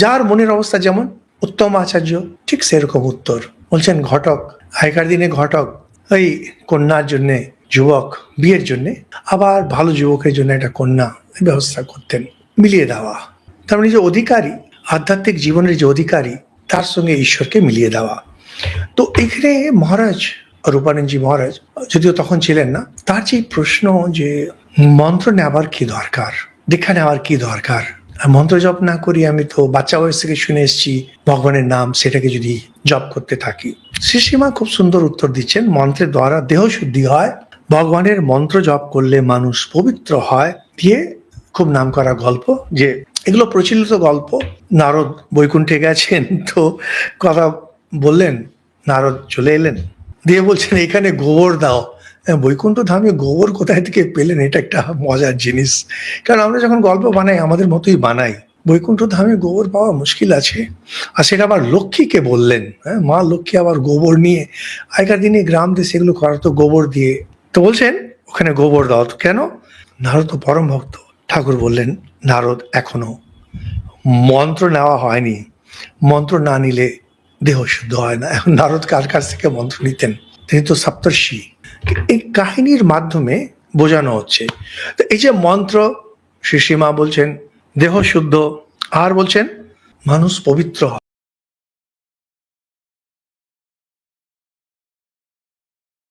যার মনের অবস্থা যেমন, উত্তম আচার্য ঠিক সেরকম উত্তর বলছেন। ঘটক, আগেকার দিনে ঘটক ওই কন্যার জন্যে, যুবক বিয়ের জন্যে, আবার ভালো যুবকের জন্য একটা কন্যা ব্যবস্থা করতেন, মিলিয়ে দেওয়া। তার মানে যে অধিকারী, আধ্যাত্মিক জীবনের যে অধিকারী, তার সঙ্গে ঈশ্বরকে মিলিয়ে দেওয়া। তো এখানে মহারাজ রূপানন্দজি মহারাজ, যদিও তখন ছিলেন না, তার যে প্রশ্ন যে মন্ত্র নেওয়ার কি দরকার, দীক্ষা নেওয়ার কি দরকার, মন্ত্র জপ না করি, আমি তো বাচ্চা বয়স থেকে শুনে এসেছি ভগবানের নাম, সেটাকে যদি জপ করতে থাকি। শ্রীশ্রীমা খুব সুন্দর উত্তর দিচ্ছেন, মন্ত্রের দ্বারা দেহ শুদ্ধি হয়, ভগবানের মন্ত্র জপ করলে মানুষ পবিত্র হয়। দিয়ে খুব নাম করা গল্প, যে এগুলো প্রচলিত গল্প। নারদ বৈকুণ্ঠে গেছেন, তো কথা বললেন, নারদ চলে এলেন, দিয়ে বলছেন এখানে গোবর দাও। বৈকুণ্ঠ ধামে গোবর কোথায় থেকে পেলেন, এটা একটা মজার জিনিস। কারণ আমরা যখন গল্প বানাই আমাদের মতোই বানাই, বৈকুণ্ঠ ধামে গোবর পাওয়া মুশকিল আছে। আর সেটা আবার লক্ষ্মীকে বললেন, হ্যাঁ, মা লক্ষ্মী আবার গোবর নিয়ে, আগেকার দিনে গ্রাম দেশে এগুলো করা তো গোবর দিয়ে। তো বলছেন ওখানে গোবর দাও। তো কেন? নারদ তো পরম ভক্ত। ঠাকুর বললেন, নারদ এখনো মন্ত্র নেওয়া হয়নি, মন্ত্র না নিলে দেহ শুদ্ধ হয় না। এখন নারদ কার কাছ থেকে মন্ত্র নিতেন? তিনি তো সপ্তর্ষি। এই কাহিনীর মাধ্যমে বোঝানো হচ্ছে। তো এই যে মন্ত্র, শ্রীশ্রীমা বলছেন দেহ শুদ্ধ, আর বলছেন মানুষ পবিত্র হয়।